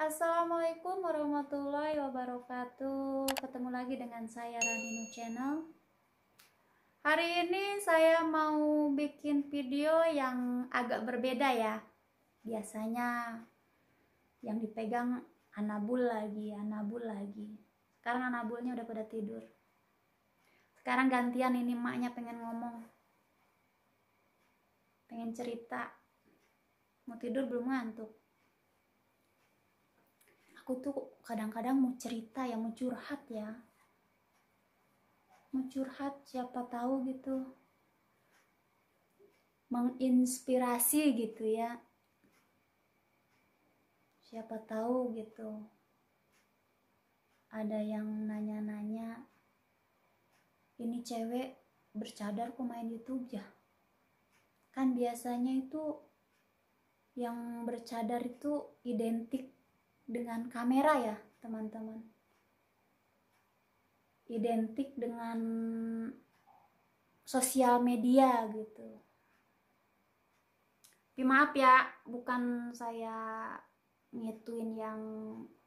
Assalamualaikum warahmatullahi wabarakatuh. Ketemu lagi dengan saya Ranino Channel. Hari ini saya mau bikin video yang agak berbeda ya. Biasanya yang dipegang Anabul lagi. Sekarang Anabulnya udah pada tidur. Sekarang gantian ini emaknya pengen ngomong. Pengen cerita. Mau tidur belum ngantuk. Aku tuh kadang-kadang mau cerita ya, mau curhat ya. Mau curhat, siapa tahu gitu. Menginspirasi gitu ya. Siapa tahu gitu. Ada yang nanya-nanya, ini cewek bercadar kok main YouTube ya? Kan biasanya itu yang bercadar itu identik dengan kamera ya, teman-teman. Identik dengan sosial media gitu. Tapi maaf ya, bukan saya ngituin yang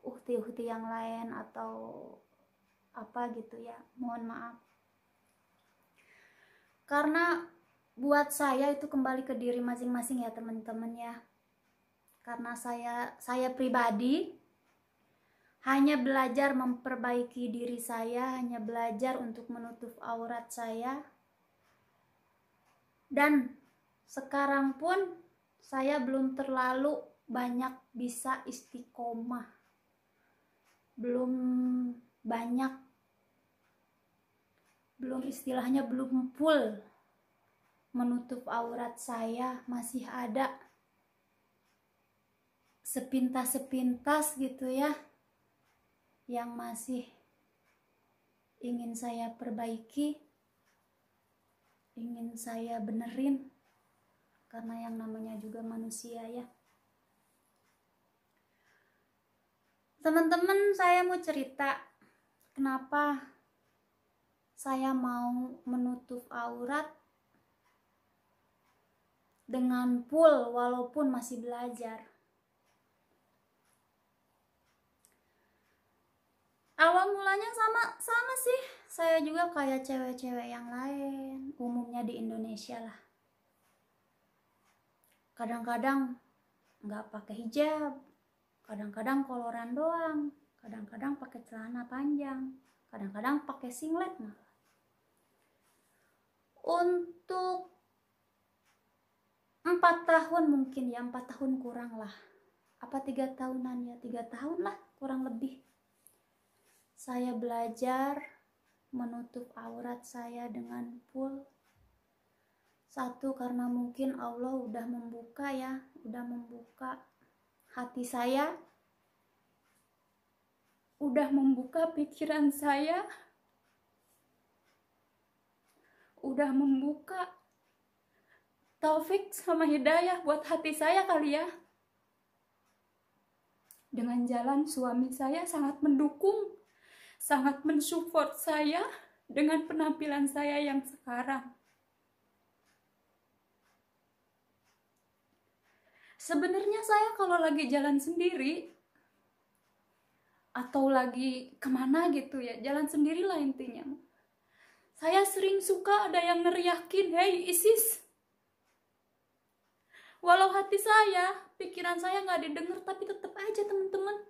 uhti-uhti yang lain atau apa gitu ya. Mohon maaf. Karena buat saya itu kembali ke diri masing-masing ya, teman-teman ya. Karena saya pribadi hanya belajar memperbaiki diri saya, hanya belajar untuk menutup aurat saya. Dan sekarang pun saya belum terlalu banyak bisa istiqomah. Belum istilahnya belum full menutup aurat saya, masih ada sepintas-sepintas gitu ya yang masih ingin saya perbaiki, ingin saya benerin, karena yang namanya juga manusia ya. Teman-teman, saya mau cerita kenapa saya mau menutup aurat dengan full walaupun masih belajar. Awal mulanya sama sih, saya juga kayak cewek-cewek yang lain, umumnya di Indonesia lah. Kadang-kadang nggak pakai hijab, kadang-kadang koloran doang, kadang-kadang pakai celana panjang, kadang-kadang pakai singlet malah. Untuk 4 tahun mungkin ya, 4 tahun kurang lah. Apa 3 tahunan ya, 3 tahun lah kurang lebih. Saya belajar menutup aurat saya dengan full. Satu, karena mungkin Allah udah membuka ya, udah membuka hati saya, udah membuka pikiran saya, udah membuka taufik sama hidayah buat hati saya kali ya. Dengan jalan suami saya sangat mendukung, sangat mensupport saya dengan penampilan saya yang sekarang. Sebenarnya saya kalau lagi jalan sendiri atau lagi kemana gitu ya, jalan sendirilah intinya, saya sering suka ada yang neriakin, "Hey Isis." Walau hati saya, pikiran saya nggak didengar, tapi tetap aja teman-teman,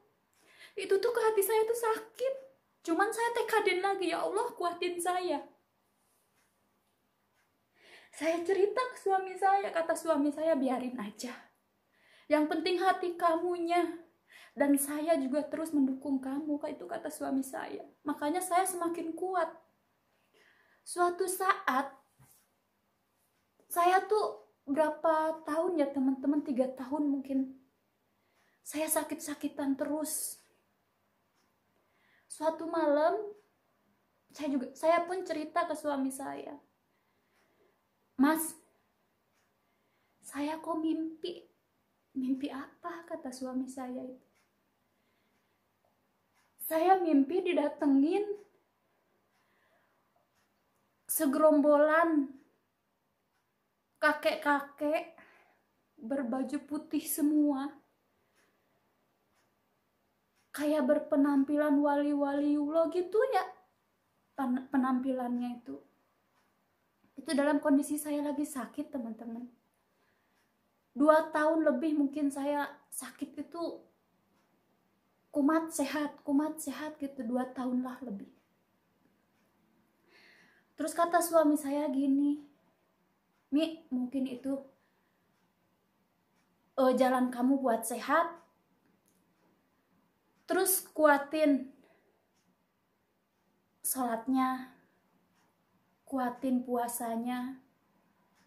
itu tuh ke hati saya tuh sakit. Cuman saya tekadin lagi, ya Allah kuatin saya. Saya cerita ke suami saya, kata suami saya, biarin aja. Yang penting hati kamunya. Dan saya juga terus mendukung kamu, itu kata suami saya. Makanya saya semakin kuat. Suatu saat, saya tuh berapa tahun ya teman-teman, 3 tahun mungkin, saya sakit-sakitan terus. Suatu malam, saya pun cerita ke suami saya, "Mas, saya kok mimpi." "Mimpi apa?" kata suami saya itu. "Saya mimpi didatengin segerombolan kakek-kakek berbaju putih semua. kayak berpenampilan wali-waliullah gitu ya penampilannya itu dalam kondisi saya lagi sakit, teman-teman. 2 tahun lebih mungkin saya sakit itu, kumat sehat gitu, 2 tahun lah lebih. Terus kata suami saya gini, Mi, mungkin itu jalan kamu buat sehat, terus kuatin sholatnya, kuatin puasanya,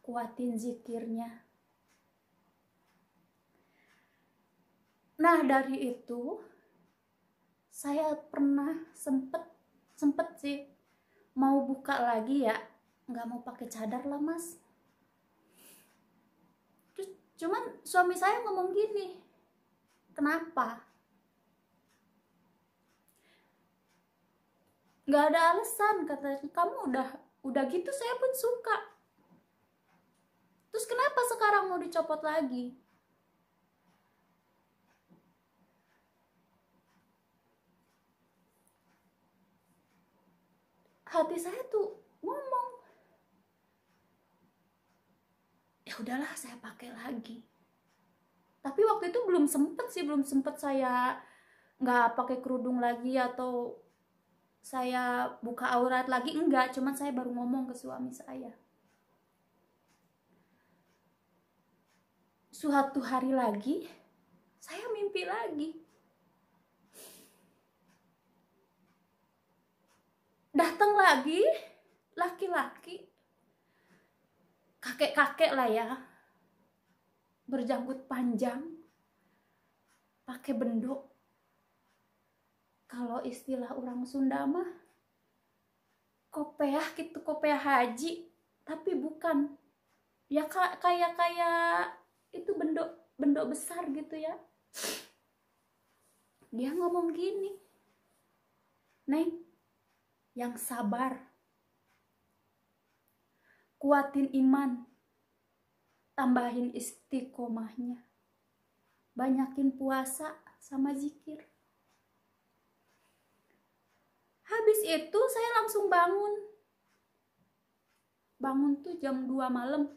kuatin zikirnya. Nah, dari itu saya pernah sempet sih mau buka lagi ya, nggak mau pakai cadar lah mas. Terus cuman suami saya ngomong gini, kenapa? Nggak ada alasan, katanya, kamu udah gitu saya pun suka. Terus kenapa sekarang mau dicopot lagi? Hati saya tuh ngomong, ya udahlah saya pakai lagi. Tapi waktu itu belum sempet saya nggak pakai kerudung lagi atau saya buka aurat lagi, enggak. Cuman saya baru ngomong ke suami saya. Suatu hari lagi saya mimpi lagi, datang lagi laki-laki, kakek-kakek lah ya, berjanggut panjang, pakai bendok. Kalau istilah orang Sunda mah kopeah gitu, kopeah haji, tapi bukan ya, kayak itu bendok besar gitu ya. Dia ngomong gini, Neng, yang sabar, kuatin iman, tambahin istiqomahnya, banyakin puasa sama zikir. Habis itu saya langsung bangun tuh jam 2 malam.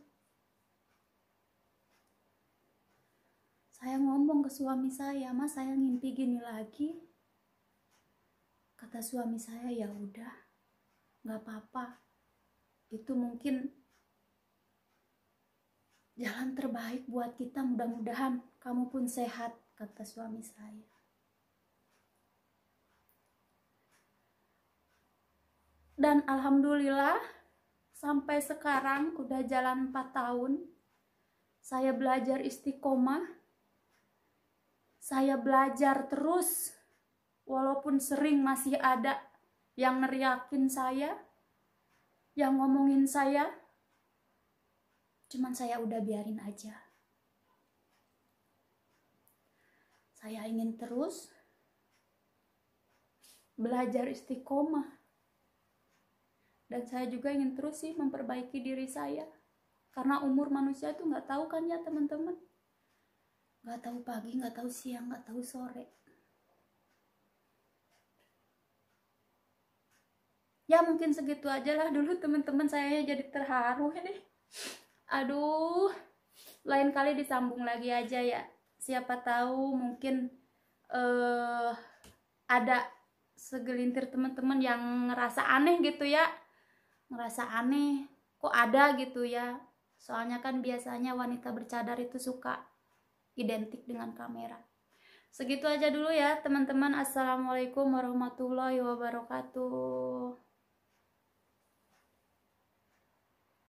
Saya ngomong ke suami saya, Mas, saya ngimpi gini lagi. Kata suami saya, ya udah, nggak apa-apa. Itu mungkin jalan terbaik buat kita, mudah-mudahan kamu pun sehat, kata suami saya. Dan alhamdulillah sampai sekarang udah jalan 4 tahun. Saya belajar istiqomah. Saya belajar terus. Walaupun sering masih ada yang neriakin saya, yang ngomongin saya, cuman saya udah biarin aja. Saya ingin terus belajar istiqomah. Dan saya juga ingin terus sih memperbaiki diri saya. Karena umur manusia itu nggak tahu kan ya teman-teman. Nggak tahu pagi, nggak tahu siang, nggak tahu sore. Ya mungkin segitu aja lah dulu teman-teman, saya jadi terharu ini. Aduh, lain kali disambung lagi aja ya. Siapa tahu mungkin ada segelintir teman-teman yang ngerasa aneh gitu ya. Ngerasa aneh, kok ada gitu ya. Soalnya kan biasanya wanita bercadar itu suka identik dengan kamera. Segitu aja dulu ya teman-teman. Assalamualaikum warahmatullahi wabarakatuh.